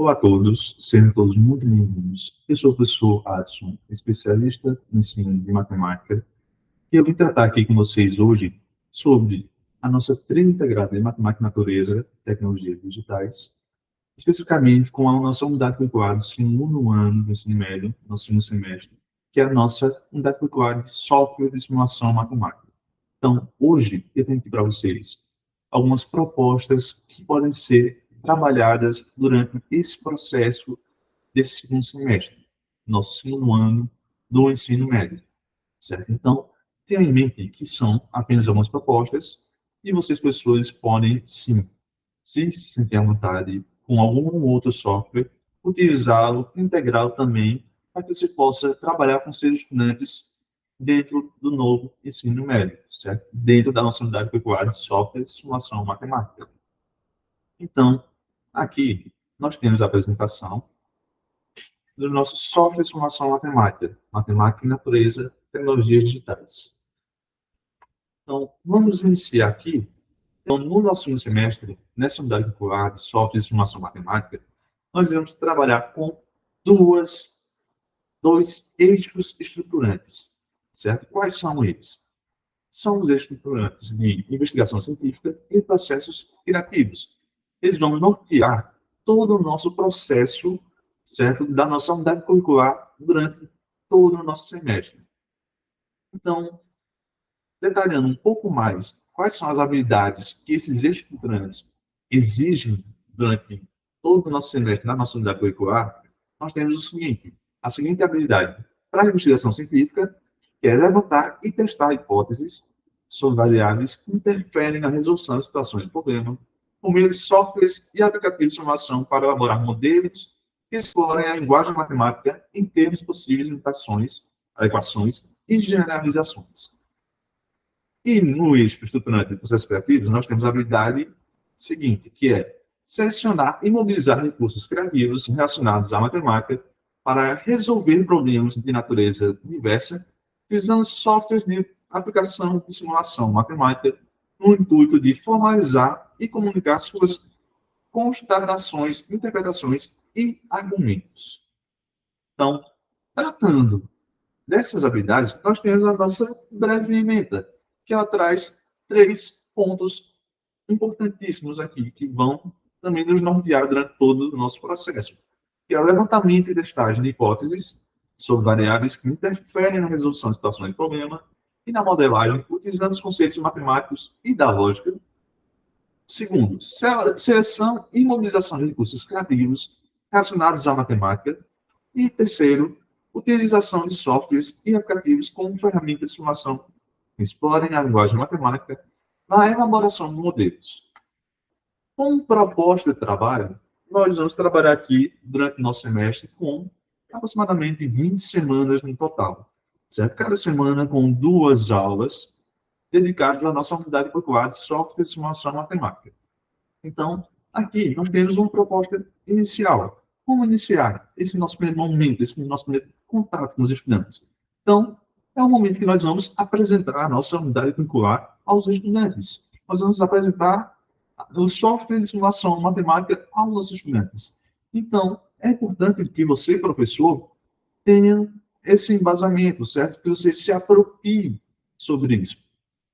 Olá a todos, sejam todos muito bem-vindos. Eu sou o professor Adson, especialista no ensino de matemática, e eu vim tratar aqui com vocês hoje sobre a nossa trilha integrada de matemática e natureza, tecnologias digitais, especificamente com a nossa unidade curricular do segundo ano do ensino médio, no segundo semestre, que é a nossa unidade curricular de software de simulação matemática. Então, hoje, eu tenho aqui para vocês algumas propostas que podem ser trabalhadas durante esse processo desse segundo semestre, nosso segundo ano do ensino médio, certo? Então, tenham em mente que são apenas algumas propostas e vocês, professores, podem, sim, se sentir à vontade com algum outro software, utilizá-lo, integrá-lo também, para que você possa trabalhar com seus estudantes dentro do novo ensino médio, certo? Dentro da nossa unidade curricular de software de simulação matemática. Então, aqui nós temos a apresentação do nosso software de simulação matemática, matemática e natureza, tecnologias digitais. Então, vamos iniciar aqui. Então, no nosso segundo semestre, nessa unidade curricular de software de simulação matemática, nós vamos trabalhar com dois eixos estruturantes, certo? Quais são eles? São os estruturantes de investigação científica e processos criativos. Eles vão nortear todo o nosso processo, certo, da nossa unidade curricular durante todo o nosso semestre. Então, detalhando um pouco mais quais são as habilidades que esses estudantes exigem durante todo o nosso semestre na nossa unidade curricular, nós temos o seguinte, a seguinte habilidade para a investigação científica, que é levantar e testar hipóteses sobre variáveis que interferem na resolução de situações de problema, por meio de softwares e aplicativos de simulação para elaborar modelos que explorem a linguagem matemática em termos de possíveis limitações, equações e generalizações. E no eixo estruturante de processos criativos, nós temos a habilidade seguinte, que é selecionar e mobilizar recursos criativos relacionados à matemática para resolver problemas de natureza diversa, utilizando softwares de aplicação de simulação matemática no intuito de formalizar e comunicar suas constatações, interpretações e argumentos. Então, tratando dessas habilidades, nós temos a nossa breve ementa, que ela traz 3 pontos importantíssimos aqui, que vão também nos nortear durante todo o nosso processo, que é o levantamento e testagem de hipóteses sobre variáveis que interferem na resolução de situações de problema e na modelagem, utilizando os conceitos matemáticos e da lógica. Segundo, seleção e mobilização de recursos criativos relacionados à matemática. E terceiro, utilização de softwares e aplicativos como ferramentas de simulação que explorem a linguagem matemática na elaboração de modelos. Como proposta de trabalho, nós vamos trabalhar aqui durante o nosso semestre com aproximadamente 20 semanas no total, certo? Cada semana com 2 aulas dedicadas à nossa unidade curricular de software de simulação matemática. Então, aqui nós temos uma proposta inicial. Como iniciar esse nosso primeiro momento, esse nosso primeiro contato com os estudantes? Então, é o momento que nós vamos apresentar a nossa unidade curricular aos estudantes. Nós vamos apresentar os softwares de simulação matemática aos nossos estudantes. Então, é importante que você, professor, tenha esse embasamento, certo? Que você se aproprie sobre isso.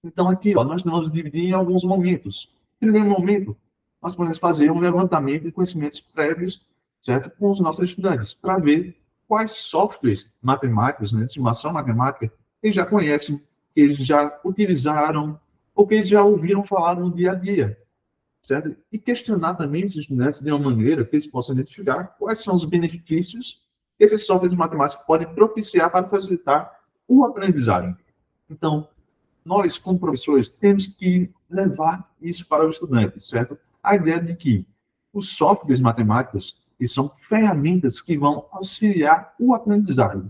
Então, aqui, ó, nós vamos dividir em alguns momentos. Primeiro momento, nós podemos fazer um levantamento de conhecimentos prévios, certo? Com os nossos estudantes, para ver quais softwares matemáticos, né, de simulação matemática, eles já conhecem, que eles já utilizaram, ou que eles já ouviram falar no dia a dia, certo? E questionar também esses estudantes de uma maneira que eles possam identificar quais são os benefícios que esses softwares de matemática podem propiciar para facilitar o aprendizagem. Então, nós, como professores, temos que levar isso para o estudante, certo? A ideia de que os softwares matemáticos são ferramentas que vão auxiliar o aprendizagem.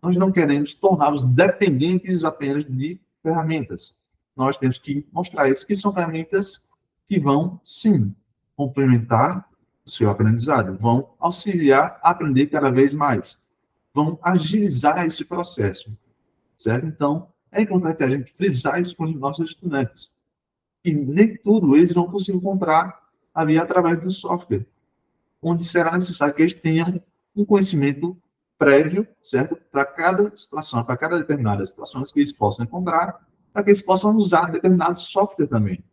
Nós não queremos torná-los dependentes apenas de ferramentas. Nós temos que mostrar isso, que são ferramentas que vão, sim, complementar o seu aprendizado, vão auxiliar a aprender cada vez mais, vão agilizar esse processo, certo? Então, é importante a gente frisar isso com os nossos estudantes. E nem tudo eles vão conseguir encontrar ali através do software. onde será necessário que eles tenham um conhecimento prévio, certo? Para cada situação, para cada determinada situação que eles possam encontrar, para que eles possam usar determinado software também.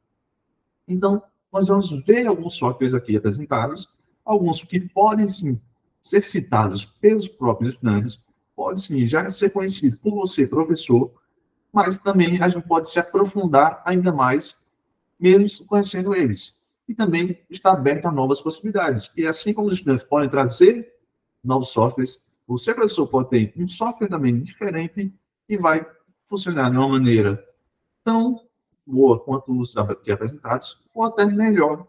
Então, nós vamos ver alguns softwares aqui apresentados, alguns que podem sim ser citados pelos próprios estudantes, pode sim já ser conhecido por você, professor, mas também a gente pode se aprofundar ainda mais, mesmo conhecendo eles. E também está aberto a novas possibilidades. E assim como os estudantes podem trazer novos softwares, o seu professor pode ter um software também diferente e vai funcionar de uma maneira tão boa quanto os aqui apresentados, ou até melhor,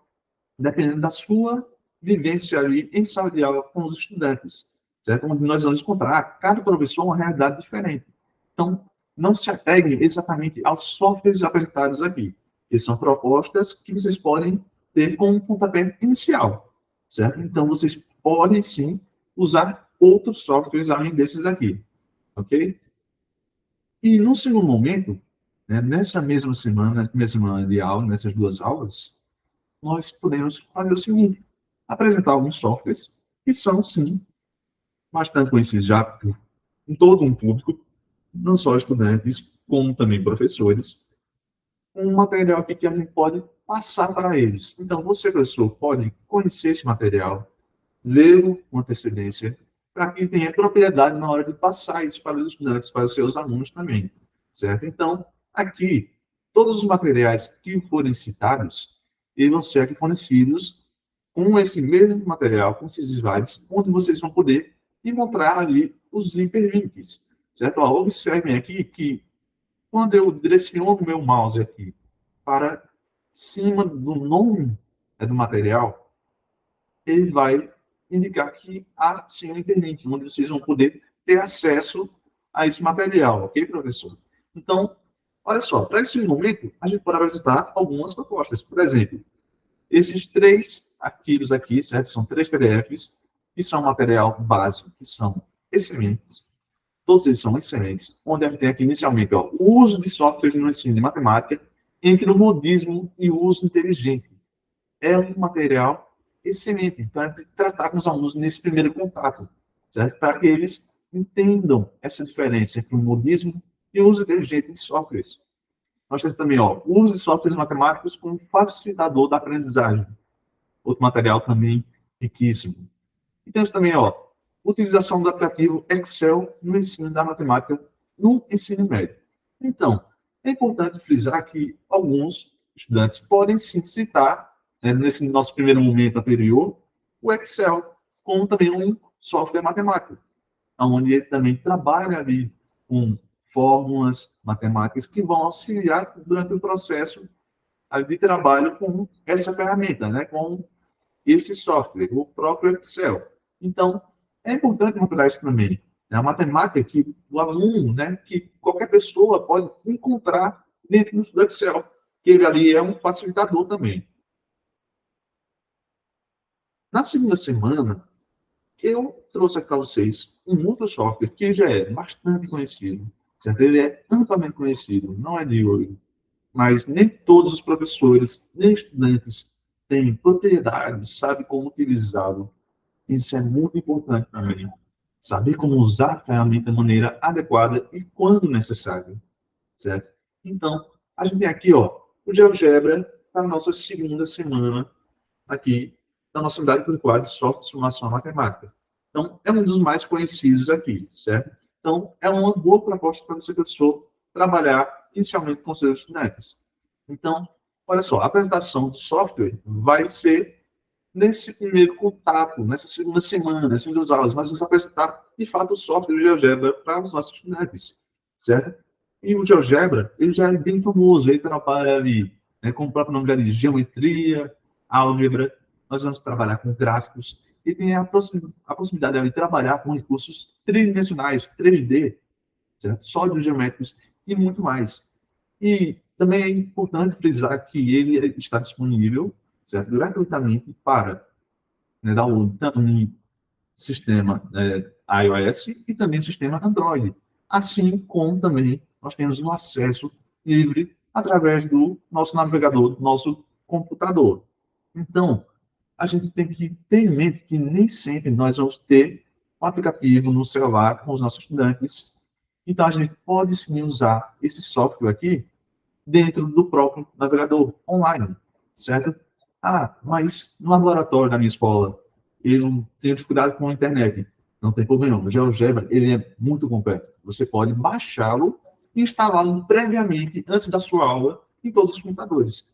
dependendo da sua vivência ali em sala de aula com os estudantes, certo? Onde nós vamos encontrar cada professor uma realidade diferente. Então, não se apeguem exatamente aos softwares apresentados aqui, que são propostas que vocês podem ter como um pontapé inicial, certo? Então, vocês podem, sim, usar outros softwares além desses aqui, ok? E, no segundo momento, né, nessa mesma semana, primeira semana de aula, nessas duas aulas, nós podemos fazer o seguinte: apresentar alguns softwares que são, sim, bastante conhecidos já por todo um público, não só estudantes, como também professores, um material aqui que a gente pode passar para eles. Então, você, professor, pode conhecer esse material, lê-lo com antecedência, para que tenha propriedade na hora de passar isso para os estudantes, para os seus alunos também, certo? Então, aqui, todos os materiais que forem citados, eles vão ser aqui fornecidos com esse mesmo material, com esses slides, onde vocês vão poder encontrar ali os hiperlinks, certo? Ó, observem aqui que quando eu direciono o meu mouse aqui para cima do nome do material, ele vai indicar que há sim um hiperlink, onde vocês vão poder ter acesso a esse material, ok, professor? Então, olha só, para esse momento, a gente pode apresentar algumas propostas. Por exemplo, esses três arquivos aqui, certo? São três PDFs, que são material básico, que são excelentes. Todos eles são excelentes. Onde a gente tem aqui inicialmente ó, o uso de softwares no ensino de matemática entre o modismo e o uso inteligente. É um material excelente para tratar com os alunos nesse primeiro contato, certo? Para que eles entendam essa diferença entre o modismo e o uso inteligente de softwares. Nós temos também ó, o uso de softwares matemáticos como facilitador da aprendizagem. Outro material também riquíssimo. E temos também ó, utilização do aplicativo Excel no ensino da matemática no ensino médio. Então, é importante frisar que alguns estudantes podem sim citar, né, nesse nosso primeiro momento anterior, o Excel como também um software matemático, onde ele também trabalha ali com fórmulas matemáticas que vão auxiliar durante o processo de trabalho com essa ferramenta, né, com esse software, o próprio Excel. Então, é importante mostrar isso também. É a matemática que o aluno, né, que qualquer pessoa pode encontrar dentro do Excel, que ele ali é um facilitador também. Na segunda semana, eu trouxe aqui para vocês um outro software que já é bastante conhecido, certo? Ele é amplamente conhecido, não é de hoje, mas nem todos os professores, nem estudantes têm propriedade, sabem como utilizá-lo. Isso é muito importante também. Saber como usar a ferramenta de maneira adequada e quando necessário, certo? Então, a gente tem aqui, ó, o GeoGebra para a nossa segunda semana aqui da nossa unidade curricular de software de simulação matemática. Então, é um dos mais conhecidos aqui, certo? Então, é uma boa proposta para você, professor, trabalhar inicialmente com seus estudantes. Então, olha só, a apresentação do software vai ser nesse primeiro contato, nessa segunda semana, nessas duas aulas, nós vamos apresentar, de fato, o software do GeoGebra para os nossos estudantes, certo? E o GeoGebra, ele já é bem famoso, ele trabalha ali, né, como o próprio nome já diz, geometria, álgebra, nós vamos trabalhar com gráficos, e tem a possibilidade de trabalhar com recursos tridimensionais, 3D, certo? Sólidos geométricos e muito mais. E também é importante frisar que ele está disponível, certo? Gratuitamente para, né, download, tanto no sistema iOS e também no sistema Android. Assim como também nós temos um acesso livre através do nosso navegador, do nosso computador. Então, a gente tem que ter em mente que nem sempre nós vamos ter um aplicativo no celular com os nossos estudantes. Então, a gente pode sim usar esse software aqui dentro do próprio navegador online, certo? Ah, mas no laboratório da minha escola, eu tenho dificuldade com a internet. Não tem problema. O GeoGebra, ele é muito completo. Você pode baixá-lo e instalá-lo previamente, antes da sua aula, em todos os computadores.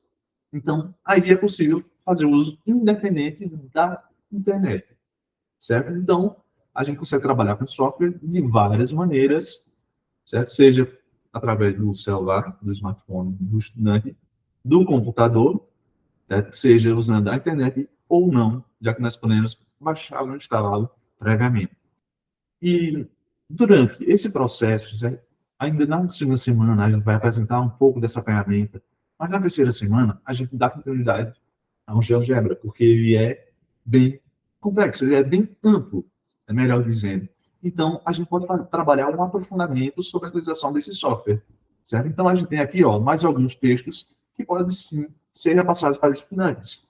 Então, aí é possível fazer uso independente da internet, certo? Então, a gente consegue trabalhar com software de várias maneiras, certo? Seja através do celular, do smartphone do estudante, do computador, certo? Seja usando a internet ou não, já que nós podemos baixá-lo e instalá-lo previamente. E durante esse processo, certo? Ainda na segunda semana, a gente vai apresentar um pouco dessa ferramenta, mas na terceira semana, a gente dá continuidade ao GeoGebra, porque ele é bem complexo, ele é bem amplo, é melhor dizendo. Então, a gente pode trabalhar um aprofundamento sobre a utilização desse software, certo? Então, a gente tem aqui, ó, mais alguns textos que podem, sim, ser repassados para os estudantes.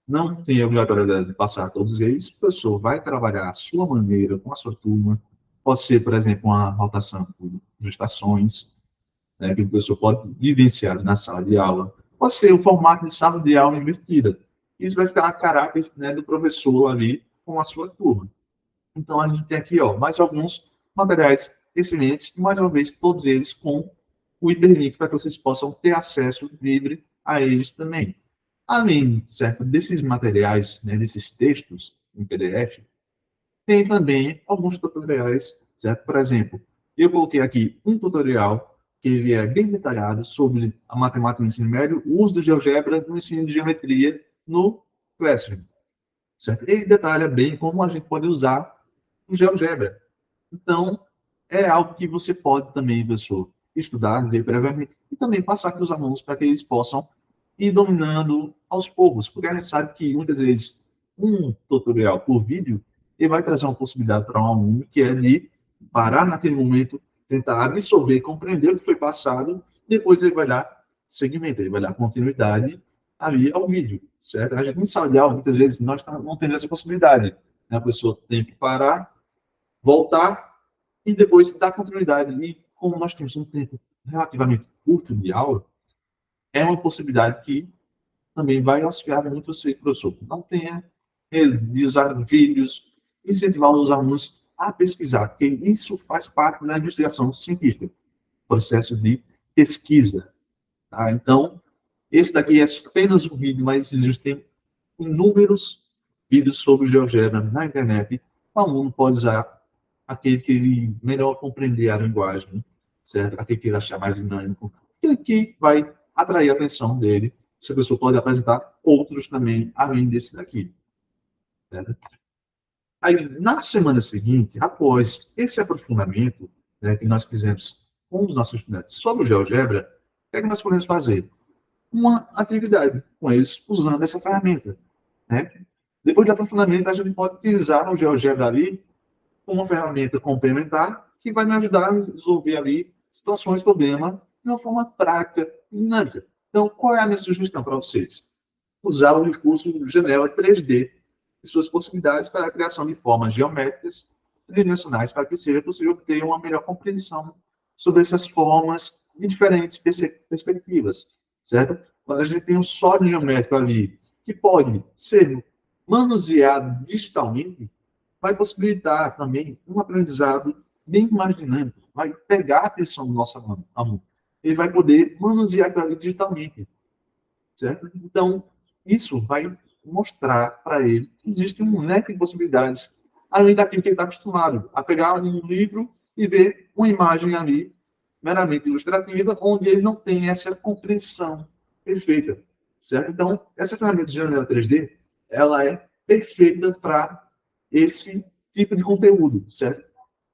Não tem a obrigatoriedade de passar todos eles, o professor vai trabalhar à sua maneira, com a sua turma. Pode ser, por exemplo, uma rotação por estações, né, que o professor pode vivenciar na sala de aula. Pode ser o formato de sala de aula invertida. Isso vai ficar a caráter, né, do professor ali com a sua turma. Então, a gente tem aqui, ó, mais alguns materiais excelentes, e mais uma vez, todos eles com o hiperlink para que vocês possam ter acesso livre a eles também. Além, certo, desses materiais, né, desses textos em PDF, tem também alguns tutoriais, certo? Por exemplo, eu coloquei aqui um tutorial que ele é bem detalhado sobre a matemática no ensino médio, o uso do GeoGebra no ensino de geometria no Classroom, certo? Ele detalha bem como a gente pode usar o GeoGebra. Então, é algo que você pode também, professor, estudar, ver previamente e também passar para os alunos para que eles possam ir dominando aos poucos, porque a gente sabe que muitas vezes um tutorial por vídeo ele vai trazer uma possibilidade para um aluno que é de parar naquele momento, tentar absorver, compreender o que foi passado, depois ele vai dar seguimento, ele vai dar continuidade ali ao vídeo, certo? A gente em sala de aula, muitas vezes, nós não temos essa possibilidade, né? A pessoa tem que parar, voltar e depois dar continuidade. E como nós temos um tempo relativamente curto de aula, é uma possibilidade que também vai auxiliar muito você, professor. Não tenha medo de usar vídeos, incentivar os alunos a pesquisar, porque isso faz parte da investigação científica, processo de pesquisa. Tá? Então, esse daqui é apenas um vídeo, mas existem inúmeros vídeos sobre GeoGebra na internet. O aluno pode usar aquele que ele melhor compreender a linguagem, certo? Aquele que ele achar mais dinâmico, que vai atrair a atenção dele. Essa pessoa pode apresentar outros também, além desse daqui. Certo? Aí, na semana seguinte, após esse aprofundamento, né, que nós fizemos com os nossos estudantes sobre o GeoGebra, o que é que nós podemos fazer? Uma atividade com eles usando essa ferramenta. Né? Depois do aprofundamento, a gente pode utilizar o GeoGebra ali como uma ferramenta complementar que vai me ajudar a resolver ali situações, problemas, de uma forma prática e dinâmica. Então, qual é a minha sugestão para vocês? Usar o recurso do Janela 3D e suas possibilidades para a criação de formas geométricas tridimensionais para que seja possível ter uma melhor compreensão sobre essas formas de diferentes perspectivas, certo? Quando a gente tem um sólido geométrico ali que pode ser manuseado digitalmente, vai possibilitar também um aprendizado bem mais dinâmico, vai pegar a atenção do nosso aluno. Ele vai poder manusear aquilo ali digitalmente, certo? Então, isso vai mostrar para ele que existe um leque de possibilidades, além daquilo que ele está acostumado, a pegar um livro e ver uma imagem ali, meramente ilustrativa, onde ele não tem essa compreensão perfeita, certo? Então, essa ferramenta de janela 3D, ela é perfeita para esse tipo de conteúdo, certo?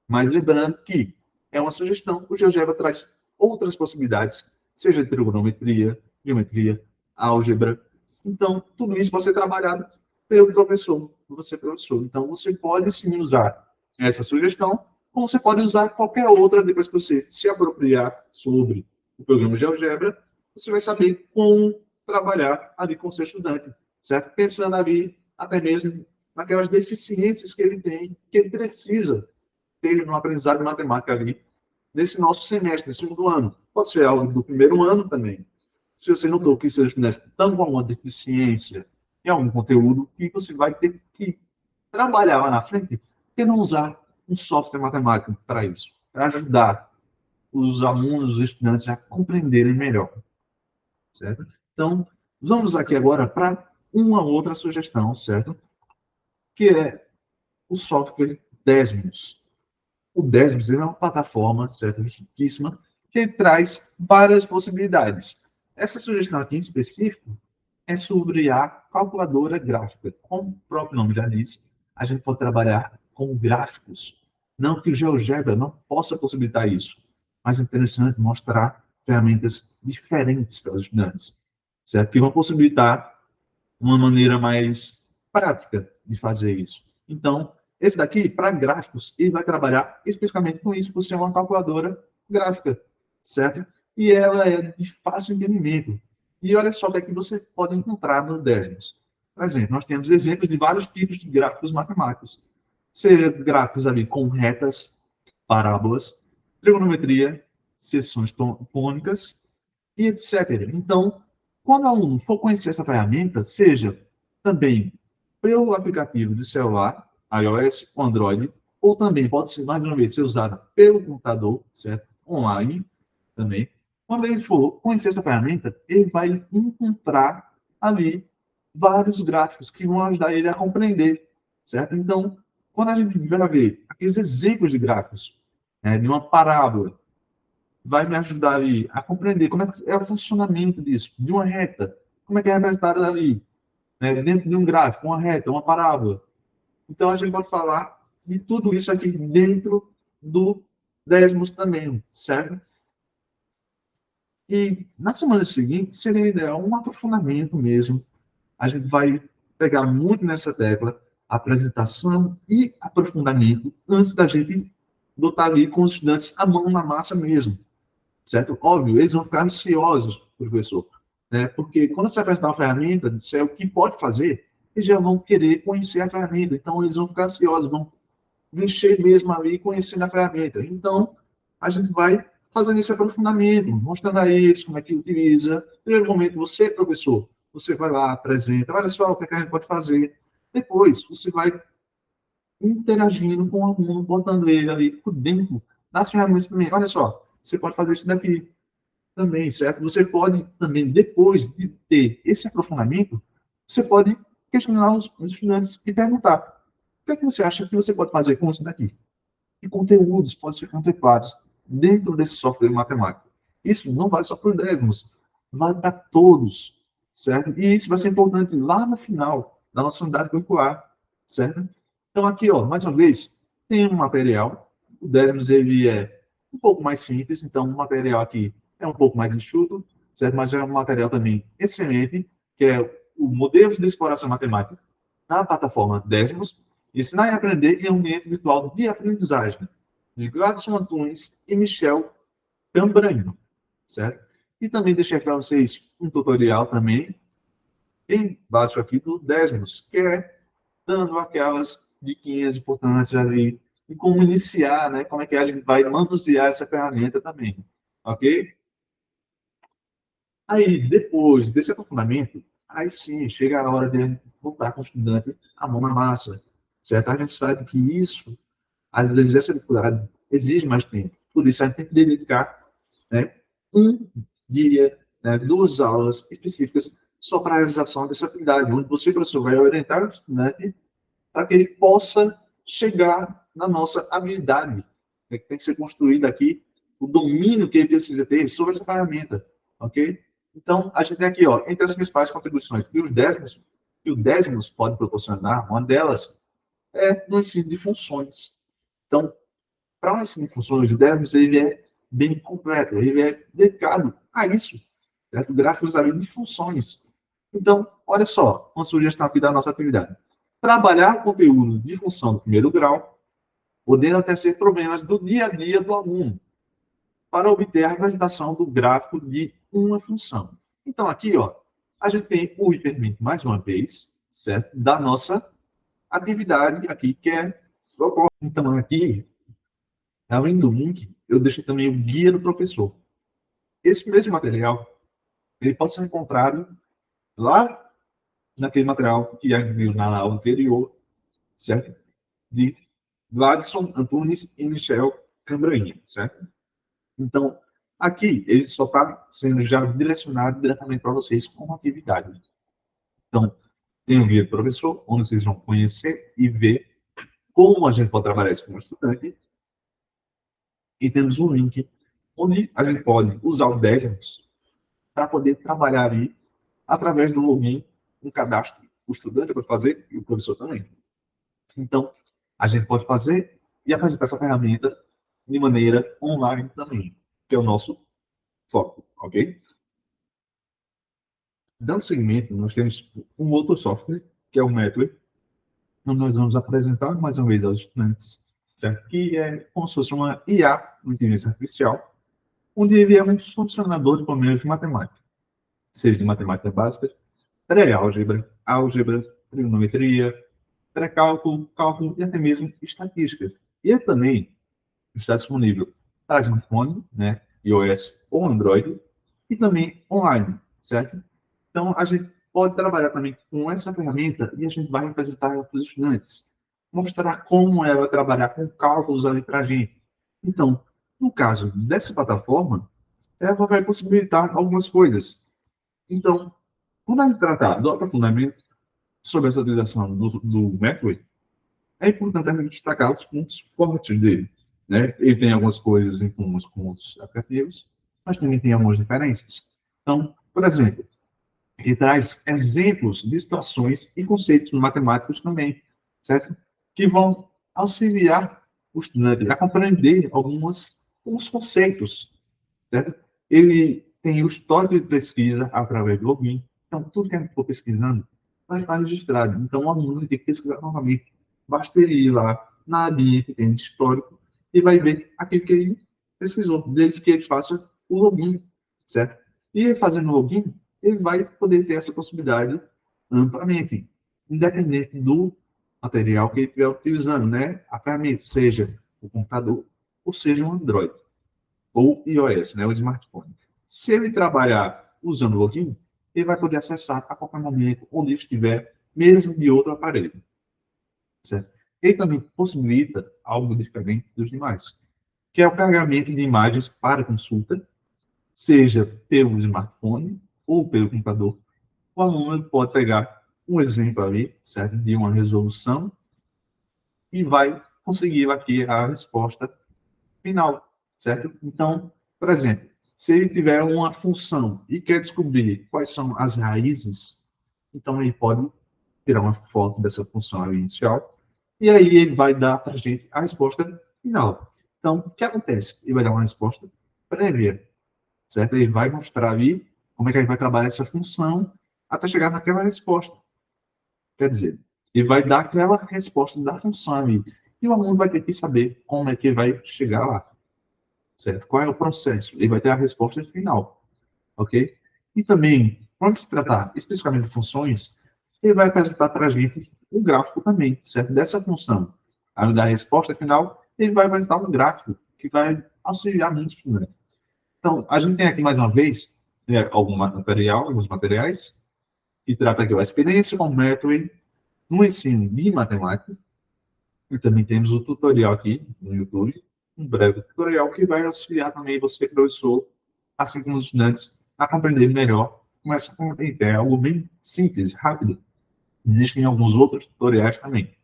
Mas lembrando que é uma sugestão, o GeoGebra traz outras possibilidades, seja de trigonometria, geometria, álgebra. Então, tudo isso pode ser trabalhado pelo professor, você professor. Então, você pode sim usar essa sugestão, como você pode usar qualquer outra, depois que você se apropriar sobre o programa GeoGebra, você vai saber como trabalhar ali com o seu estudante, certo? Pensando ali até mesmo naquelas deficiências que ele tem, que ele precisa ter no aprendizado de matemática ali, nesse nosso semestre, nesse segundo ano. Pode ser algo do primeiro ano também. Se você notou que seus estudantes estão com alguma deficiência em algum conteúdo, que você vai ter que trabalhar lá na frente, e não usar um software matemático para isso, para ajudar os alunos, os estudantes a compreenderem melhor, certo? Então, vamos aqui agora para uma outra sugestão, certo? Que é o software Desmos. O Desmos é uma plataforma, certo, riquíssima, que traz várias possibilidades. Essa sugestão aqui em específico é sobre a calculadora gráfica. Como o próprio nome já diz, a gente pode trabalhar com gráficos. Não que o GeoGebra não possa possibilitar isso, mas é interessante mostrar ferramentas diferentes para os estudantes, certo? Que vão possibilitar uma maneira mais prática de fazer isso. Então, esse daqui, para gráficos, ele vai trabalhar especificamente com isso, por ser uma calculadora gráfica, certo? E ela é de fácil entendimento. E olha só o que é que você pode encontrar no Desmos. Por exemplo, nós temos exemplos de vários tipos de gráficos matemáticos. Seja gráficos ali com retas, parábolas, trigonometria, seções cônicas e etc. Então, quando o aluno for conhecer essa ferramenta, seja também pelo aplicativo de celular, iOS ou Android, ou também pode ser, mais uma vez, ser usada pelo computador, certo? Online também. Quando ele for conhecer essa ferramenta, ele vai encontrar ali vários gráficos que vão ajudar ele a compreender, certo? Então, quando a gente vai ver aqueles exemplos de gráficos, de uma parábola, vai me ajudar ali a compreender como é o funcionamento disso, de uma reta, como é que é representada ali, né, dentro de um gráfico, uma reta, uma parábola. Então, a gente pode falar de tudo isso aqui dentro do Desmos também, certo? E na semana seguinte, seria ideal um aprofundamento mesmo. A gente vai pegar muito nessa tecla, apresentação e aprofundamento, antes da gente botar ali com os estudantes a mão na massa mesmo, certo? Óbvio, eles vão ficar ansiosos, professor, né? Porque quando você apresentar uma ferramenta, disser o que pode fazer, eles já vão querer conhecer a ferramenta. Então, eles vão ficar ansiosos, vão mexer mesmo ali, conhecendo a ferramenta. Então, a gente vai fazendo esse aprofundamento, mostrando a eles como é que utiliza. No primeiro momento, você, professor, você vai lá, apresenta, olha só o que a gente pode fazer. Depois, você vai interagindo com o aluno, botando ele ali por dentro das ferramentas também. Olha só, você pode fazer isso daqui também, certo? Você pode também, depois de ter esse aprofundamento, você pode questionar os estudantes e perguntar: o que é que você acha que você pode fazer com isso daqui? Que conteúdos podem ser contemplados dentro desse software matemático? Isso não vale só para os Desmos, vale para todos, certo? E isso vai ser importante lá no final da nossa unidade curricular, certo? Então, aqui, ó, mais uma vez, tem um material. O Desmos, ele é um pouco mais simples, então o material aqui é um pouco mais enxuto, certo? Mas é um material também excelente, que é o modelo de exploração matemática na plataforma Desmos, ensinar e aprender em um ambiente virtual de aprendizagem, de Gladson Antunes e Michel Cambranho, certo? E também deixei para vocês um tutorial também, bem básico aqui do Desmos, que é dando aquelas diquinhas importantes ali, e como iniciar, né? Como é que a gente vai manusear essa ferramenta também, ok? Aí, depois desse aprofundamento, aí sim, chega a hora de voltar com o estudante a mão na massa, certo? A gente sabe que isso, às vezes, essa dificuldade exige mais tempo. Por isso, a gente tem que dedicar, né, um dia, né, 2 aulas específicas só para a realização dessa atividade, onde você, professor, vai orientar o estudante para que ele possa chegar na nossa habilidade, né, que tem que ser construída aqui, o domínio que ele precisa ter sobre essa ferramenta, ok? Então, a gente tem aqui, ó, entre as principais contribuições que o Desmos pode proporcionar, uma delas é no ensino de funções. Então, para o ensino de funções, o Desmos ele é bem completo, ele é dedicado a isso, certo? Gráficos ali de funções. Então, olha só, uma sugestão aqui da nossa atividade. Trabalhar o conteúdo de função do primeiro grau, podendo até ser problemas do dia a dia do aluno, para obter a representação do gráfico de uma função. Então, aqui, ó, a gente tem o hiperlink mais uma vez, certo? Da nossa atividade aqui, que é proposta. Então, aqui, além do link, eu deixo também o guia do professor. Esse mesmo material, ele pode ser encontrado lá naquele material que a gente viu na aula anterior, certo? De Gladson Antunes e Michel Cambrainha, certo? Então, aqui, ele só está sendo já direcionado diretamente para vocês como atividade. Então, tem o guia do professor, onde vocês vão conhecer e ver como a gente pode trabalhar isso como estudante. E temos um link onde a gente pode usar o Décimos para poder trabalhar aí através do login, um cadastro. O estudante pode fazer e o professor também. Então, a gente pode fazer e apresentar essa ferramenta de maneira online também, que é o nosso foco, ok? Dando seguimento, nós temos um outro software, que é o Metway, onde nós vamos apresentar mais uma vez aos estudantes, certo? Que é como se fosse uma IA, uma inteligência artificial, onde ele é um funcionador de problemas de matemática, seja de matemática básica, pré-álgebra, álgebra, trigonometria, pré-cálculo, cálculo e até mesmo estatísticas. E ele também está disponível para smartphone, né, iOS ou Android, e também online, certo? Então, a gente pode trabalhar também com essa ferramenta e a gente vai apresentar para os estudantes, mostrar como ela vai trabalhar com cálculos ali para a gente. Então, no caso dessa plataforma, ela vai possibilitar algumas coisas. Então, quando a gente tratar do aprofundamento sobre essa utilização do Metway, é importante a gente destacar os pontos fortes dele. Né? Ele tem algumas coisas em comum com os aplicativos, mas também tem algumas diferenças. Então, por exemplo, ele traz exemplos de situações e conceitos matemáticos também, certo? Que vão auxiliar o estudante a compreender alguns conceitos, certo? Ele tem o histórico de pesquisa através do login. Então, tudo que a gente for pesquisando vai estar registrado. Então, o aluno tem que pesquisar novamente. Basta ele ir lá na abinha que tem de histórico e vai ver aquilo que ele pesquisou, desde que ele faça o login, certo? E fazendo o login, ele vai poder ter essa possibilidade amplamente, independente do material que ele estiver utilizando, né? A ferramenta, seja o computador ou seja um Android ou iOS, né, o smartphone. Se ele trabalhar usando o login, ele vai poder acessar a qualquer momento, onde estiver, mesmo de outro aparelho. Certo? Ele também possibilita algo diferente dos demais, que é o carregamento de imagens para consulta, seja pelo smartphone ou pelo computador. O aluno pode pegar um exemplo ali, certo? De uma resolução e vai conseguir aqui a resposta final, certo? Então, por exemplo, se ele tiver uma função e quer descobrir quais são as raízes, então ele pode tirar uma foto dessa função inicial e aí ele vai dar para a gente a resposta final. Então, o que acontece? Ele vai dar uma resposta prévia, certo? Ele vai mostrar ali como é que a gente vai trabalhar essa função até chegar naquela resposta. Quer dizer, ele vai dar aquela resposta da função ali. E o aluno vai ter que saber como é que ele vai chegar lá. Certo? Qual é o processo? Ele vai ter a resposta final, ok? E também, quando se tratar especificamente de funções, ele vai apresentar para a gente um gráfico também, certo? Dessa função. Além da resposta final, ele vai apresentar um gráfico que vai auxiliar muitos estudantes. Então, a gente tem aqui mais uma vez alguns materiais que trata aqui a experiência com Metway no ensino de matemática. E também temos o tutorial aqui no YouTube, um breve tutorial que vai auxiliar também você, professor, assim como os estudantes, a compreender melhor como essa ferramenta. É algo bem simples, rápido. Existem alguns outros tutoriais também.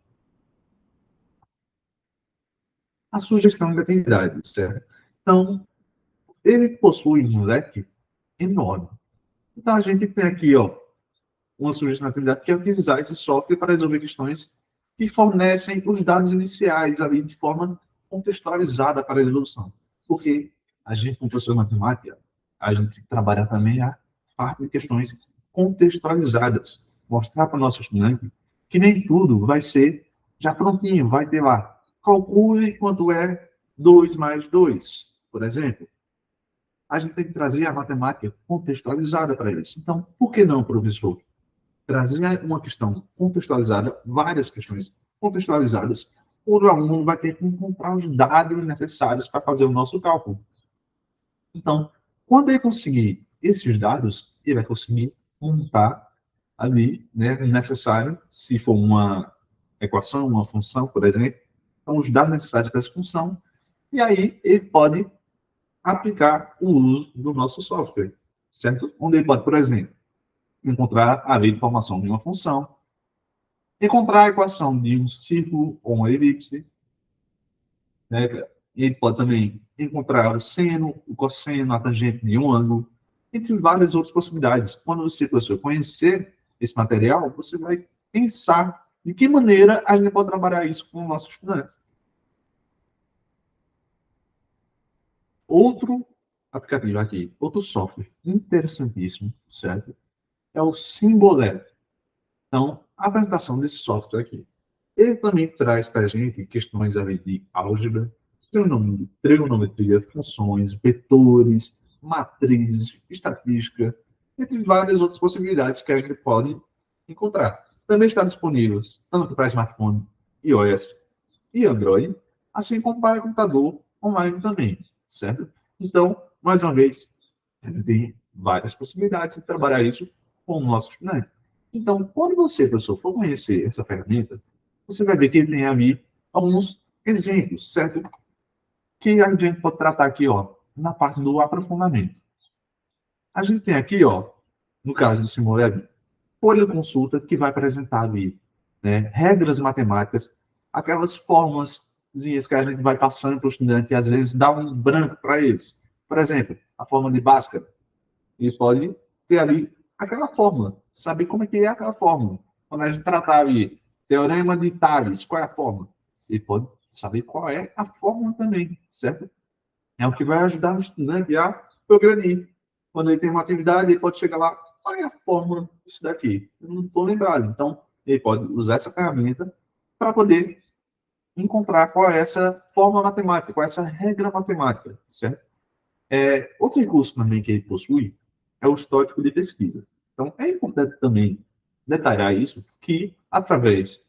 A sugestão de atividades, certo? Então, ele possui um leque enorme. Então, a gente tem aqui, ó, uma sugestão de atividade que é utilizar esse software para resolver questões que fornecem os dados iniciais ali de forma contextualizada para a resolução. Porque a gente, como professor de matemática, a gente trabalha também a parte de questões contextualizadas. Mostrar para o nosso estudante que nem tudo vai ser já prontinho, vai ter lá. Calcule quanto é 2 mais 2, por exemplo. A gente tem que trazer a matemática contextualizada para eles. Então, por que não, professor? trazer uma questão contextualizada, várias questões contextualizadas, o aluno vai ter que encontrar os dados necessários para fazer o nosso cálculo. Então, quando ele conseguir esses dados, ele vai conseguir montar ali, né, o necessário, se for uma equação, uma função, por exemplo, então os dados necessários para essa função, e aí ele pode aplicar o uso do nosso software, certo? Onde ele pode, por exemplo, encontrar a informação de uma função, encontrar a equação de um círculo ou uma elipse, né? Ele pode também encontrar o seno, o cosseno, a tangente de um ângulo, entre várias outras possibilidades. Quando você, professor, conhecer esse material, você vai pensar de que maneira a gente pode trabalhar isso com os nossos estudantes. Outro aplicativo aqui, outro software interessantíssimo, certo? É o Symbolab. Então, a apresentação desse software aqui. Ele também traz para a gente questões ali de álgebra, trigonometria, funções, vetores, matrizes, estatística, entre várias outras possibilidades que a gente pode encontrar. Também está disponível tanto para smartphone, iOS e Android, assim como para computador online também, certo? Então, mais uma vez, a gente tem várias possibilidades de trabalhar isso com o nosso estudante. Então, quando você, professor, for conhecer essa ferramenta, você vai ver que ele tem ali alguns exemplos, certo? Que a gente pode tratar aqui, ó, na parte do aprofundamento. A gente tem aqui, ó, no caso do Simulab, folha de consulta que vai apresentar ali, né, regras matemáticas, aquelas fórmulas que a gente vai passando para o estudante e às vezes dá um branco para eles. Por exemplo, a fórmula de Bhaskara. Ele pode ter ali aquela fórmula, saber como é que é aquela fórmula. Quando a gente tratar ali, teorema de Tales, qual é a fórmula? Ele pode saber qual é a fórmula também, certo? É o que vai ajudar o estudante a progredir. Quando ele tem uma atividade, ele pode chegar lá, qual é a fórmula disso daqui? Eu não estou lembrado. Então, ele pode usar essa ferramenta para poder encontrar qual é essa fórmula matemática, qual é essa regra matemática, certo? Outro recurso também que ele possui é o histórico de pesquisa. Então, é importante também detalhar isso, que através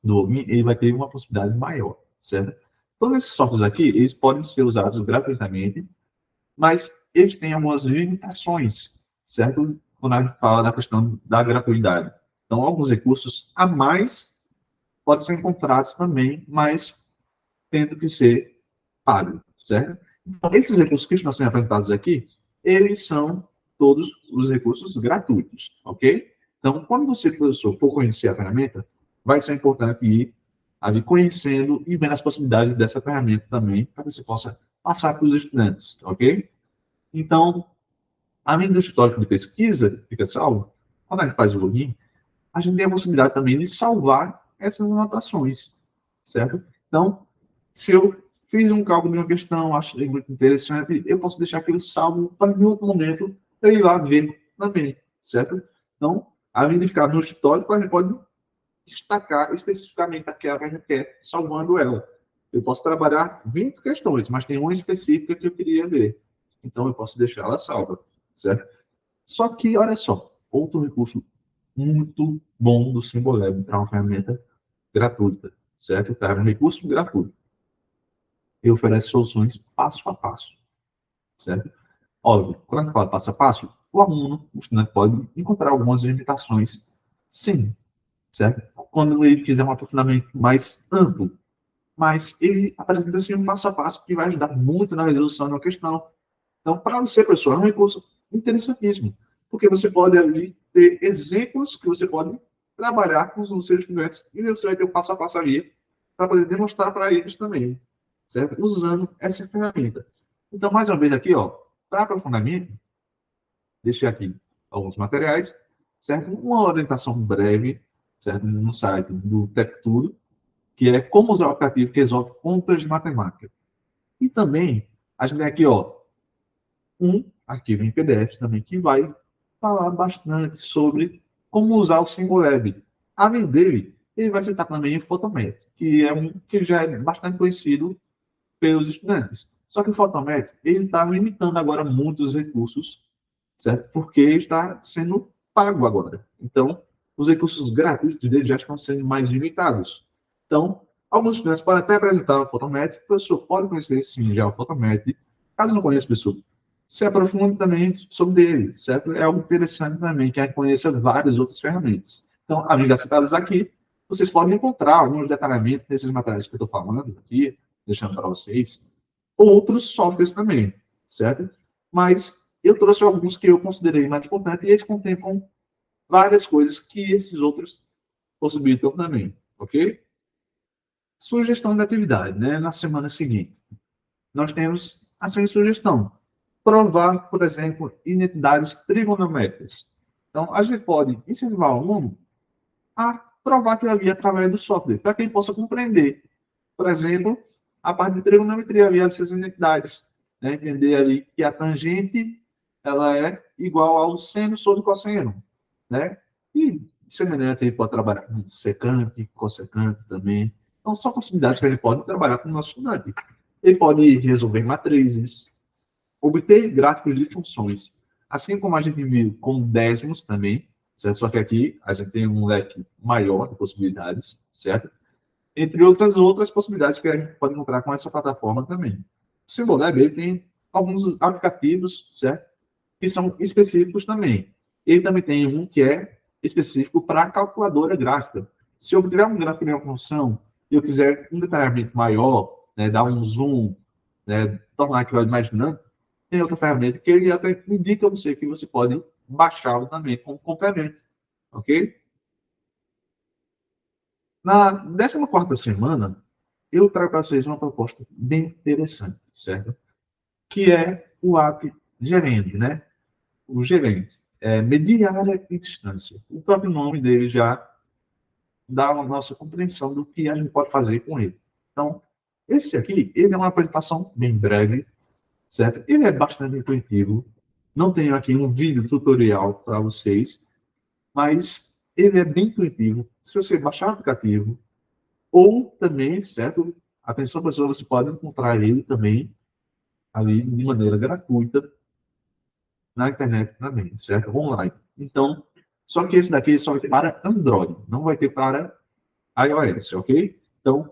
do OGMI, ele vai ter uma possibilidade maior, certo? Todos esses softwares aqui, eles podem ser usados gratuitamente, mas eles têm algumas limitações, certo? Quando a gente fala da questão da gratuidade. Então, alguns recursos a mais podem ser encontrados também, mas tendo que ser pago, certo? Então, esses recursos que estão sendo apresentados aqui, eles são todos os recursos gratuitos, ok? Então, quando você, professor, for conhecer a ferramenta, vai ser importante ir ali conhecendo e vendo as possibilidades dessa ferramenta também, para que você possa passar para os estudantes, ok? Então, além do histórico de pesquisa que fica salvo, quando a gente faz o login, a gente tem a possibilidade também de salvar essas anotações, certo? Então, se eu fiz um cálculo de uma questão, achei muito interessante, eu posso deixar aquilo salvo para em outro momento eu ir lá ver também, certo? Então, além de ficar no histórico, a gente pode destacar especificamente aquela que a gente quer, salvando ela. Eu posso trabalhar 20 questões, mas tem uma específica que eu queria ver. Então, eu posso deixar ela salva, certo? Só que, olha só, outro recurso muito bom do Symbolab para uma ferramenta gratuita, certo? Tá? Um recurso gratuito. Ele oferece soluções passo a passo, certo? Óbvio, quando a gente fala passo a passo, o aluno, o estudante pode encontrar algumas limitações, sim, certo? Quando ele quiser um aprofundamento mais amplo, mas ele apresenta assim um passo a passo que vai ajudar muito na resolução da questão. Então, para você, professor, é um recurso interessantíssimo, porque você pode ali ter exemplos que você pode trabalhar com os seus estudantes e você vai ter o passo a passo ali para poder demonstrar para eles também, certo? Usando essa ferramenta. Então, mais uma vez aqui, ó, para aprofundamento, deixei aqui alguns materiais, certo? Uma orientação breve, certo? No site do TechTudo, que é como usar o aplicativo que resolve contas de matemática. E também, a gente tem aqui, ó, um arquivo em PDF também que vai falar bastante sobre como usar o Symbolab. Além dele, ele vai citar também o Photomat, que é um que já é bastante conhecido pelos estudantes. Só que o Photomat, ele está limitando agora muitos recursos, certo? Porque está sendo pago agora. Então, os recursos gratuitos dele já estão sendo mais limitados. Então, alguns estudantes podem até apresentar o Photomatch, o professor pode conhecer sim já o Photomatch. Caso não conheça, pessoal, se aprofunde também sobre ele, certo? É algo interessante também, que a gente conheça várias outras ferramentas. Então, além das citadas aqui, vocês podem encontrar alguns detalhamentos desses materiais que eu estou falando aqui, deixando para vocês, outros softwares também, certo? Mas eu trouxe alguns que eu considerei mais importantes e eles contemplam várias coisas que esses outros possibilitam também, ok? Sugestão de atividade, né? Na semana seguinte, nós temos a seguinte sugestão: provar, por exemplo, identidades trigonométricas. Então, a gente pode incentivar o aluno a provar aquilo ali através do software, para que ele possa compreender, por exemplo, a parte de trigonometria ali, essas identidades, né? Entender ali que a tangente ela é igual ao seno sobre cosseno, né? E semelhante, ele pode trabalhar com secante, cossecante também. Então, são possibilidades que a gente pode trabalhar com o nosso estudante. Ele pode resolver matrizes, obter gráficos de funções, assim como a gente viu com décimos também, certo? Só que aqui a gente tem um leque maior de possibilidades, certo? Entre outras possibilidades que a gente pode encontrar com essa plataforma também. O Symbolab ele tem alguns aplicativos, certo? Que são específicos também. Ele também tem um que é específico para a calculadora gráfica. Se eu tiver um gráfico de uma função e eu quiser um detalhamento maior, né, dar um zoom, né, tornar aquilo mais dinâmico, tem outra ferramenta que ele até indica a você que você pode baixá-lo também como complemento, ok? Na 14ª semana, eu trago para vocês uma proposta bem interessante, certo? Que é o app gerente, né? O gerente. É medir área e distância. O próprio nome dele já dá a nossa compreensão do que a gente pode fazer com ele. Então, esse aqui, ele é uma apresentação bem breve, certo? Ele é bastante intuitivo. Não tenho aqui um vídeo tutorial para vocês, mas ele é bem intuitivo. Se você baixar o aplicativo, ou também, certo? Atenção, pessoal, você pode encontrar ele também ali de maneira gratuita na internet também, certo? Online. Então, só que esse daqui só vai ter para Android, não vai ter para iOS, ok? Então,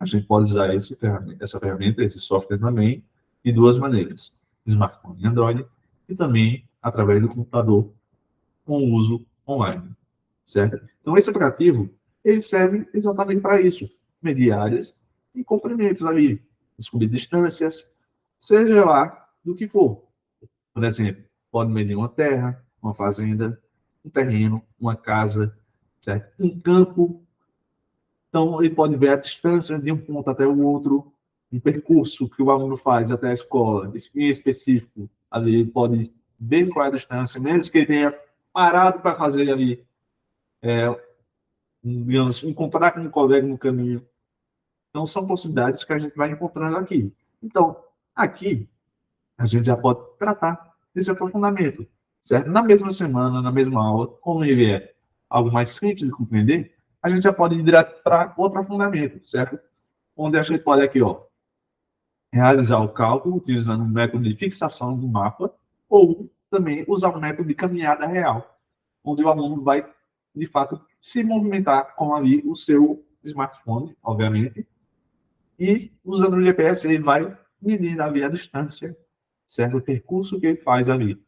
a gente pode usar essa ferramenta, esse software também, de duas maneiras: smartphone e Android, e também através do computador com uso online, certo? Então, esse aplicativo, ele serve exatamente para isso: medir áreas e comprimentos ali, descobrir distâncias, seja lá do que for. Por exemplo, pode medir uma terra, uma fazenda, um terreno, uma casa, certo? Um campo. Então, ele pode ver a distância de um ponto até o outro, um percurso que o aluno faz até a escola, em específico. Ali ele pode ver qual é a distância, mesmo que ele tenha parado para fazer ali, digamos, encontrar com um colega no caminho. Então, são possibilidades que a gente vai encontrando aqui. Então, aqui, a gente já pode tratar desse aprofundamento, certo? Na mesma semana, na mesma aula, como ele é algo mais simples de compreender, a gente já pode ir direto para o aprofundamento, certo? Onde a gente pode aqui, ó, realizar o cálculo utilizando o método de fixação do mapa ou também usar o método de caminhada real, onde o aluno vai, de fato, se movimentar com ali o seu smartphone, obviamente, e usando o GPS ele vai medir ali a distância, certo? O percurso que ele faz ali.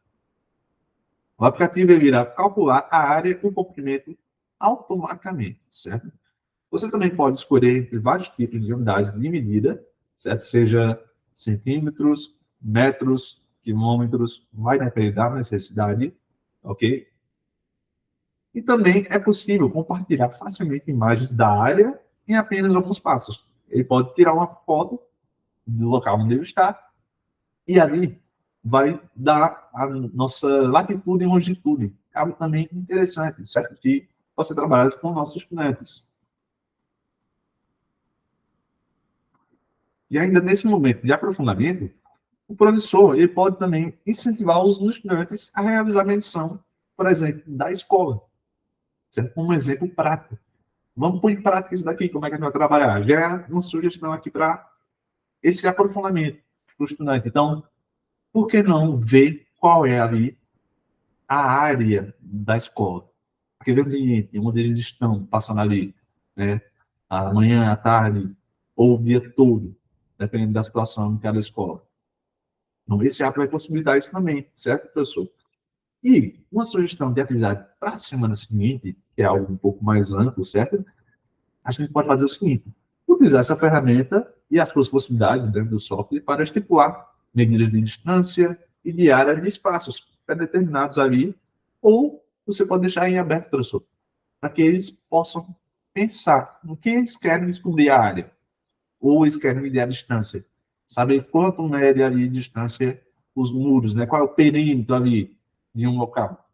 O aplicativo ele irá calcular a área e o comprimento automaticamente, certo? Você também pode escolher entre vários tipos de unidades de medida, certo? Seja centímetros, metros, quilômetros, vai depender da necessidade, ok? E também é possível compartilhar facilmente imagens da área em apenas alguns passos. Ele pode tirar uma foto do local onde ele está e ali vai dar a nossa latitude e longitude. É algo também interessante, certo? Que você trabalha com nossos estudantes. E ainda nesse momento de aprofundamento, o professor ele pode também incentivar os estudantes a realizar a medição, por exemplo, da escola, sendo um exemplo prático. Vamos pôr em prática isso daqui, como é que a gente vai trabalhar? Já é uma sugestão aqui para esse aprofundamento do estudante. Então, por que não ver qual é ali a área da escola? aquele ambiente onde eles estão passando ali, né, a manhã, à tarde, ou o dia todo, dependendo da situação em cada escola. Então, esse abre possibilidades também, certo, professor? E uma sugestão de atividade para a semana seguinte, que é algo um pouco mais amplo, certo? A gente pode fazer o seguinte: utilizar essa ferramenta e as suas possibilidades dentro do software para estipular medidas de distância e de área de espaços pré-determinados ali, ou você pode deixar em aberto, professor, para que eles possam pensar no que eles querem descobrir a área, ou eles querem medir a distância, saber quanto mede ali de distância os muros, né? Qual é o perímetro ali de um local.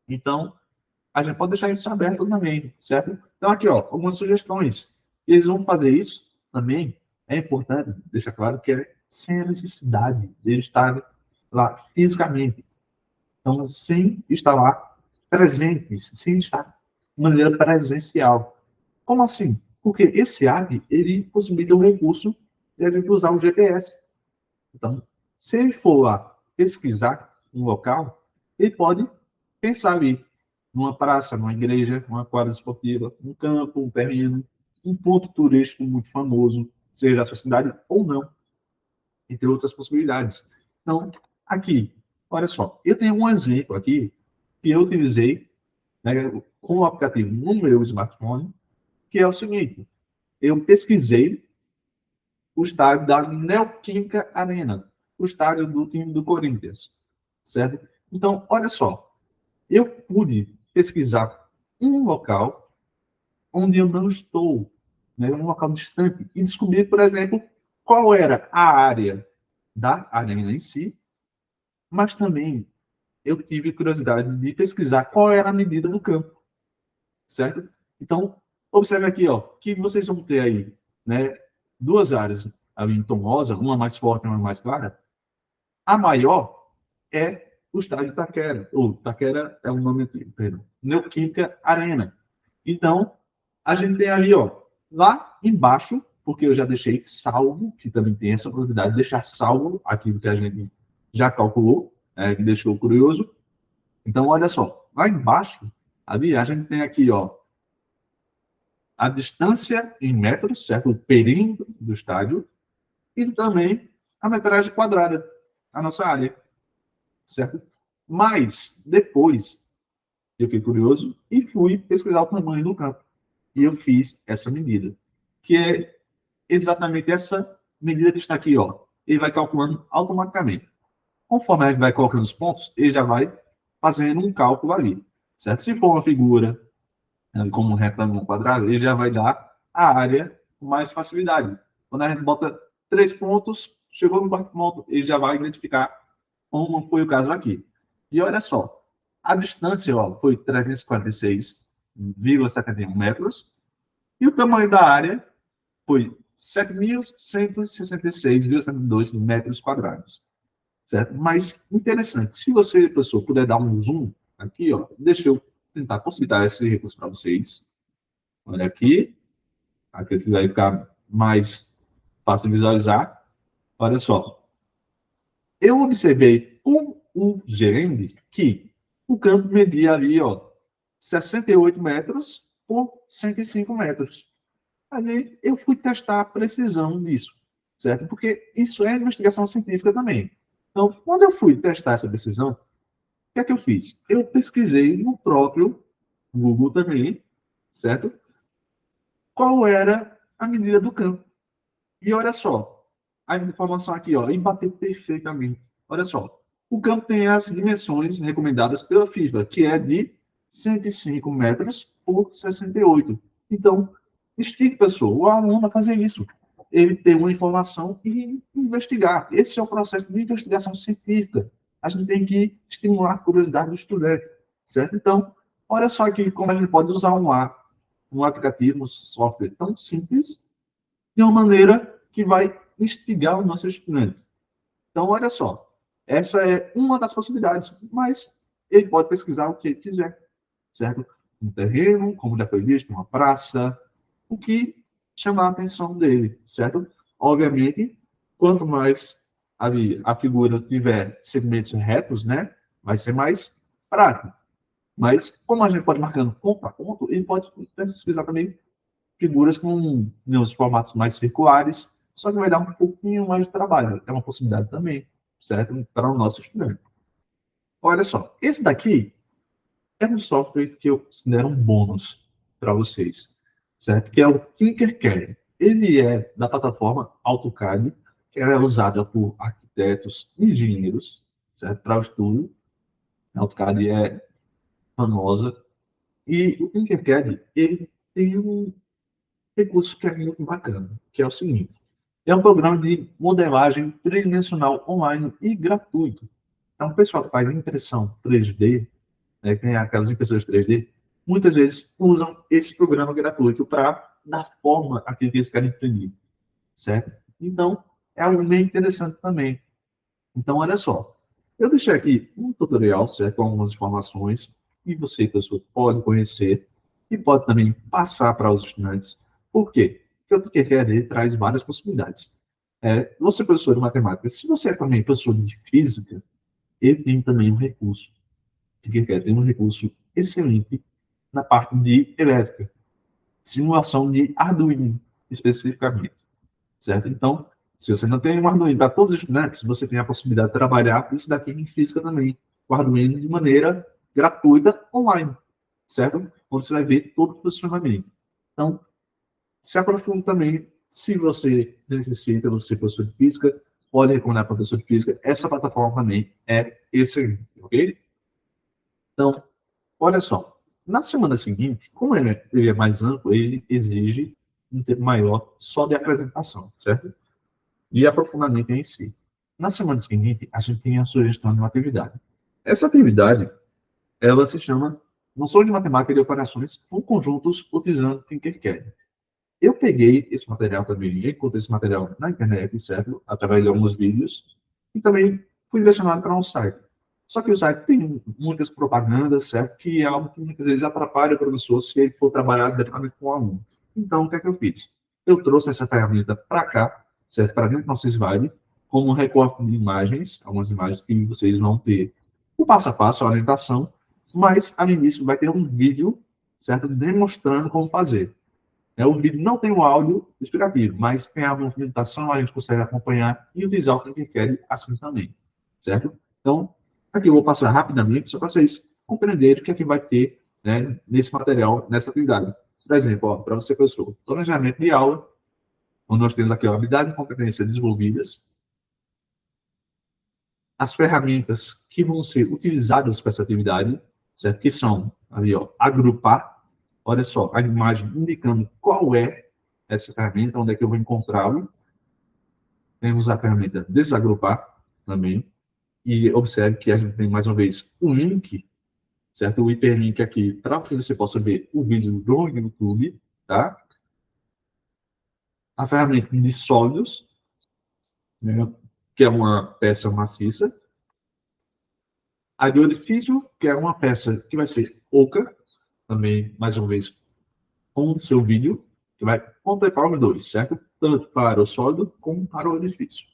Então, a gente pode deixar isso aberto também, certo? Então, aqui, ó, algumas sugestões. Eles vão fazer isso também. É importante deixar claro que é sem a necessidade de eles estarem lá fisicamente. Então, sem estar lá presentes, sem estar de maneira presencial. Como assim? Porque esse app, ele possibilita um recurso de a gente usar o GPS. Então, se ele for lá pesquisar um local, ele pode pensar ali numa praça, numa igreja, numa quadra esportiva, um campo, um terreno, um ponto turístico muito famoso, seja da sua cidade ou não, entre outras possibilidades. Então, aqui, olha só, eu tenho um exemplo aqui que eu utilizei, né, com o aplicativo no meu smartphone, que é o seguinte: eu pesquisei o estádio da Neoquímica Arena, o estádio do time do Corinthians, certo? Então, olha só, eu pude pesquisar um local onde eu não estou, né, um local distante, e descobrir, por exemplo, qual era a área da arena em si, mas também eu tive curiosidade de pesquisar qual era a medida do campo, certo? Então, observe aqui, ó, que vocês vão ter aí, né, duas áreas ali em tom rosa, uma mais forte e uma mais clara. A maior é o estádio Itaquera, ou Itaquera é o nome antigo, perdão, Neoquímica Arena. Então, a gente tem ali, ó, lá embaixo, porque eu já deixei salvo, que também tem essa possibilidade de deixar salvo aquilo que a gente já calculou, que deixou curioso. Então, olha só, lá embaixo, ali a gente tem aqui, ó, a distância em metros, certo? O perímetro do estádio, e também a metragem quadrada, a nossa área, certo? Mas, depois, eu fiquei curioso e fui pesquisar o tamanho do campo. E eu fiz essa medida, que é exatamente essa medida que está aqui, ó. Ele vai calculando automaticamente. Conforme a gente vai colocando os pontos, ele já vai fazendo um cálculo ali, certo? Se for uma figura, como um retângulo quadrado, ele já vai dar a área com mais facilidade. Quando a gente bota 3 pontos, chegou no quarto ponto, ele já vai identificar como foi o caso aqui. E olha só, a distância, ó, foi 346,71 metros, e o tamanho da área foi 7.166,72 metros quadrados, certo? Mas interessante, se você, professor, puder dar um zoom aqui, ó, deixa eu tentar possibilitar esse recurso para vocês. Olha aqui, aqui vai ficar mais fácil de visualizar. Olha só, eu observei com o gerente que o campo media ali, ó, 68 metros por 105 metros. Aí eu fui testar a precisão disso, certo? Porque isso é investigação científica também. Então, quando eu fui testar essa precisão, o que é que eu fiz? Eu pesquisei no próprio Google também, certo? Qual era a medida do campo. E olha só, a informação aqui, ó, embateu perfeitamente. Olha só, o campo tem as dimensões recomendadas pela FIFA, que é de 105 metros por 68. Então, estique, pessoal, o aluno a fazer isso. Ele tem uma informação e investigar. Esse é o processo de investigação científica. A gente tem que estimular a curiosidade do estudante, certo? Então, olha só aqui como a gente pode usar um aplicativo, um software tão simples, de uma maneira que vai instigar o nosso estudante. Então, olha só, essa é uma das possibilidades, mas ele pode pesquisar o que ele quiser, certo? Um terreno, como já foi visto, uma praça, o que chamar a atenção dele, certo? Obviamente, quanto mais a figura tiver segmentos retos, né, vai ser mais prático. Mas, como a gente pode marcando ponto a ponto, ele pode utilizar também figuras com os formatos mais circulares, só que vai dar um pouquinho mais de trabalho. É uma possibilidade também, certo? Para o nosso estudante. Olha só, esse daqui é um software que eu considero um bônus para vocês, certo? Que é o Tinkercad. Ele é da plataforma AutoCAD, que é usada por arquitetos e engenheiros, certo? Para o estudo. A AutoCAD é famosa. E o Tinkercad, ele tem um recurso que é muito bacana, que é o seguinte. É um programa de modelagem tridimensional online e gratuito. Então, o pessoal que faz impressão 3D, né, que tem aquelas impressoras 3D, muitas vezes usam esse programa gratuito para dar forma àquilo que eles querem imprimir, certo? Então, é algo bem interessante também. Então, olha só, eu deixei aqui um tutorial, certo, com algumas informações que você, professor, pode conhecer e pode também passar para os estudantes. Por quê? Porque o TQQD traz várias possibilidades. Você, professor de matemática, se você é também professor de física, ele tem também um recurso. O TQQD tem um recurso excelente na parte de elétrica, simulação de Arduino, especificamente, certo? Então, se você não tem um Arduino para todos os estudantes, você tem a possibilidade de trabalhar isso daqui em física também, o Arduino de maneira gratuita online, certo? Onde você vai ver todo o funcionamento. Então, se aprofunda também, se você necessita, você é professor de física, pode recomendar para professor de física, essa plataforma também é excelente, ok? Então, olha só, na semana seguinte, como ele é mais amplo, ele exige um tempo maior só de apresentação, certo? E aprofundamento em si. Na semana seguinte, a gente tem a sugestão de uma atividade. Essa atividade, ela se chama Noções de Matemática de Operações com Conjuntos utilizando Tinkercad. Eu peguei esse material também, encontrei esse material na internet, certo? Através de alguns vídeos, e também fui direcionado para um site. Só que o site tem muitas propagandas, certo? Que é algo que muitas vezes atrapalha o professor se ele for trabalhar diretamente com o aluno. Então, o que é que eu fiz? Eu trouxe essa ferramenta para cá, certo? Para dentro do nosso slide, como um recorte de imagens, algumas imagens que vocês vão ter o passo a passo, a orientação, mas, no início, vai ter um vídeo, certo? Demonstrando como fazer. O vídeo não tem o áudio explicativo, mas tem a movimentação, a gente consegue acompanhar e utilizar o que quer assim também, certo? Então, aqui eu vou passar rapidamente, só para vocês compreenderem o que é que vai ter, né, nesse material, nessa atividade. Por exemplo, para você, professor, planejamento de aula, onde nós temos aqui a habilidade e competência desenvolvidas, as ferramentas que vão ser utilizadas para essa atividade, certo? Que são, ali, ó, agrupar, olha só, a imagem indicando qual é essa ferramenta, onde é que eu vou encontrá-lo. Temos a ferramenta desagrupar também, e observe que a gente tem, mais uma vez, um link, certo? O hiperlink aqui, para que você possa ver o vídeo do YouTube, tá? A ferramenta de sólidos, né? Que é uma peça maciça. A de orifício, que é uma peça que vai ser oca, também, mais uma vez, com o seu vídeo, que vai contemplar os dois, certo? Tanto para o sólido como para o orifício.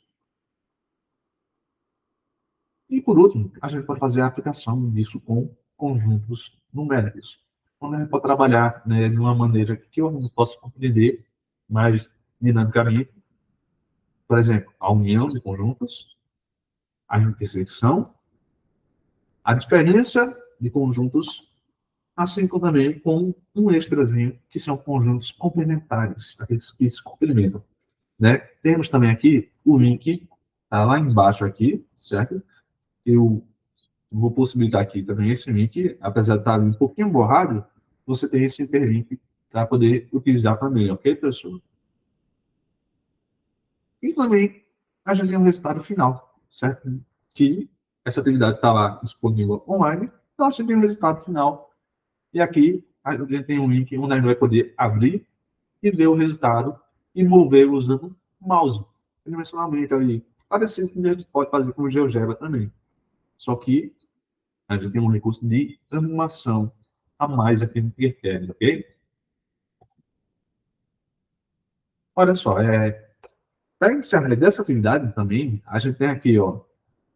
E, por último, a gente pode fazer a aplicação disso com conjuntos numéricos, onde a gente pode trabalhar, né, de uma maneira que eu possa compreender mais dinamicamente, por exemplo, a união de conjuntos, a intersecção, a diferença de conjuntos, assim como também com um extrazinho, que são conjuntos complementares, aqueles que se complementam, né? Temos também aqui o link, tá lá embaixo aqui, certo? Eu vou possibilitar aqui também esse link, apesar de estar um pouquinho borrado, você tem esse hiperlink para poder utilizar também, ok, professor? E também a gente tem um resultado final, certo? Que essa atividade está lá disponível online, então a gente tem um resultado final. E aqui a gente tem um link onde a gente vai poder abrir e ver o resultado e mover usando o mouse. Dimensionalmente ali, parecido com o que a gente pode fazer com o GeoGebra também. Só que a gente tem um recurso de animação a mais aqui no Tinkercad, ok? Olha só, para encerrar dessa atividade também, a gente tem aqui, ó,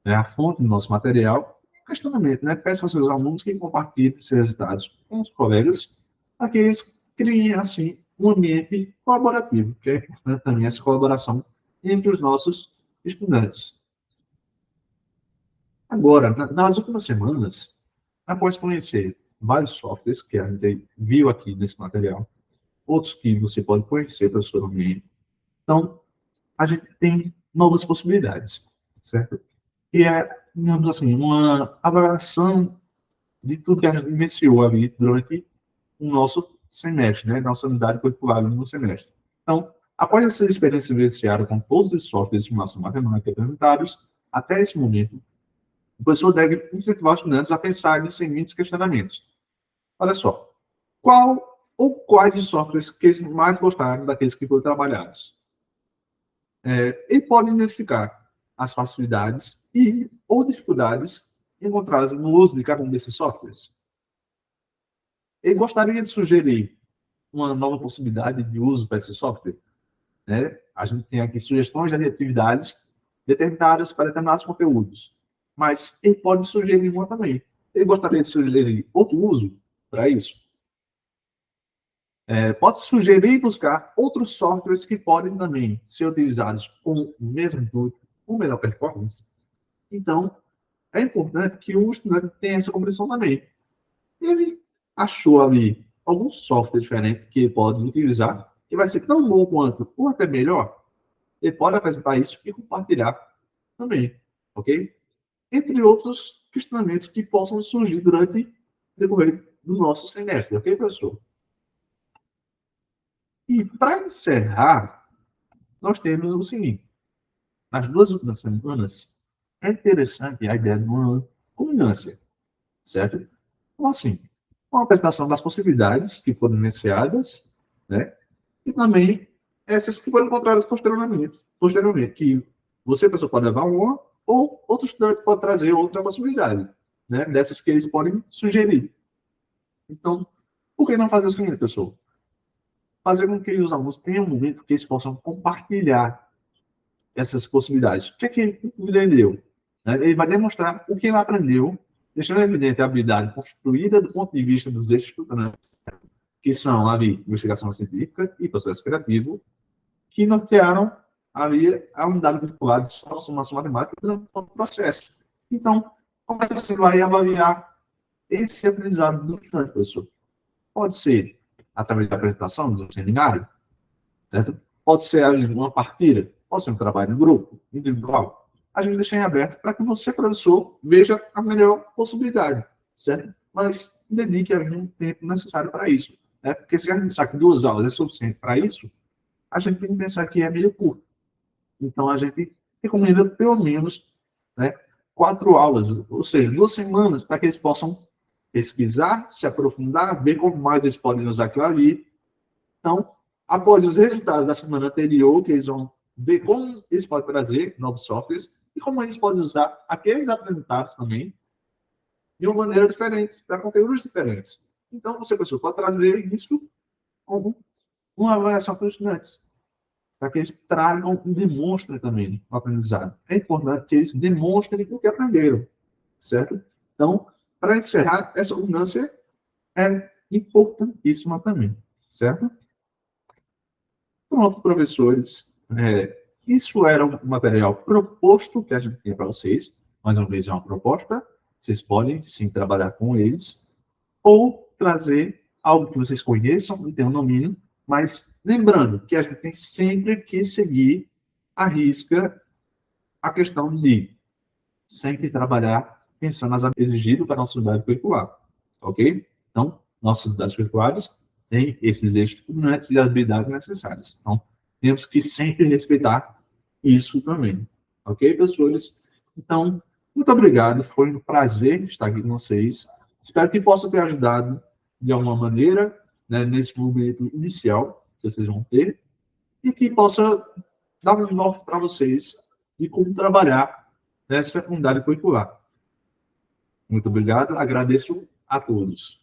a fonte do nosso material, questionamento, né? Peço aos seus alunos que compartilhem seus resultados com os colegas, para que eles criem, assim, um ambiente colaborativo, que é importante também essa colaboração entre os nossos estudantes. Agora, nas últimas semanas, após conhecer vários softwares que a gente viu aqui nesse material, outros que você pode conhecer professoralmente, então, a gente tem novas possibilidades, certo? E é, digamos assim, uma avaliação de tudo que a gente vivenciou ali durante o nosso semestre, né? Nossa unidade curricular no semestre. Então, após essa experiência vivenciada com todos os softwares de simulação matemática apresentados, até esse momento, o professor deve incentivar os estudantes a pensar nos seguintes questionamentos. Olha só, qual ou quais os softwares que eles mais gostaram daqueles que foram trabalhados? Ele pode identificar as facilidades e ou dificuldades encontradas no uso de cada um desses softwares. Ele gostaria de sugerir uma nova possibilidade de uso para esse software, né? A gente tem aqui sugestões de atividades determinadas para determinados conteúdos, mas ele pode sugerir uma também. Ele gostaria de sugerir outro uso para isso. Pode sugerir e buscar outros softwares que podem também ser utilizados com o mesmo intuito, com melhor performance. Então, é importante que o estudante tenha essa compreensão também. Ele achou ali algum software diferente que ele pode utilizar, que vai ser tão bom quanto, ou até melhor, ele pode apresentar isso e compartilhar também, ok? Entre outros questionamentos que possam surgir durante o decorrer do nosso semestre, ok, professor? E para encerrar, nós temos o seguinte: nas duas últimas semanas, é interessante a ideia de uma culminância, certo? Então, assim, uma apresentação das possibilidades que foram iniciadas, né? E também essas que foram encontradas posteriormente, que você, pessoa, pode levar uma, ou outro estudante pode trazer outra possibilidade, né? Dessas que eles podem sugerir. Então, por que não fazer o seguinte, pessoal? Fazer com que os alunos tenham um momento que eles possam compartilhar essas possibilidades. O que é que ele aprendeu? Ele vai demonstrar o que ele aprendeu, deixando evidente a habilidade construída do ponto de vista dos estudantes, que são ali investigação científica e processo criativo, que nortearam ali a unidade curricular de transformação matemática durante todo o processo. Então, como é que você vai avaliar esse aprendizado do estudante, professor? Pode ser através da apresentação do seminário, certo? Pode ser uma partida, pode ser um trabalho em grupo, individual. A gente deixa em aberto para que você, professor, veja a melhor possibilidade, certo? Mas dedique um tempo necessário para isso, né? Porque se a gente sabe que 2 aulas é suficiente para isso, a gente tem que pensar que é meio curto. Então, a gente recomenda pelo menos, né, 4 aulas, ou seja, 2 semanas, para que eles possam pesquisar, se aprofundar, ver como mais eles podem usar aquilo ali. Então, após os resultados da semana anterior, que eles vão ver como eles podem trazer novos softwares e como eles podem usar aqueles apresentados também de uma maneira diferente, para conteúdos diferentes. Então, você, professor, pode trazer isso como uma avaliação para os estudantes, para que eles tragam e demonstrem também o aprendizado. É importante que eles demonstrem o que aprenderam, certo? Então, para encerrar, essa combinância é importantíssima também, certo? Pronto, professores. Isso era um material proposto que a gente tinha para vocês. Mais uma vez, é uma proposta. Vocês podem, sim, trabalhar com eles. Ou trazer algo que vocês conheçam e tenham domínio. Mas lembrando que a gente tem sempre que seguir à risca a questão de sempre trabalhar pensando nas exigidas para a nossa unidade curricular. Ok? Então, nossas unidades curriculares têm esses estudantes e habilidades necessárias. Então, temos que sempre respeitar isso também. Ok, professores? Então, muito obrigado. Foi um prazer estar aqui com vocês. Espero que possa ter ajudado de alguma maneira, né, nesse momento inicial que vocês vão ter, e que possa dar um norte para vocês de como trabalhar nessa unidade curricular. Muito obrigado. Agradeço a todos.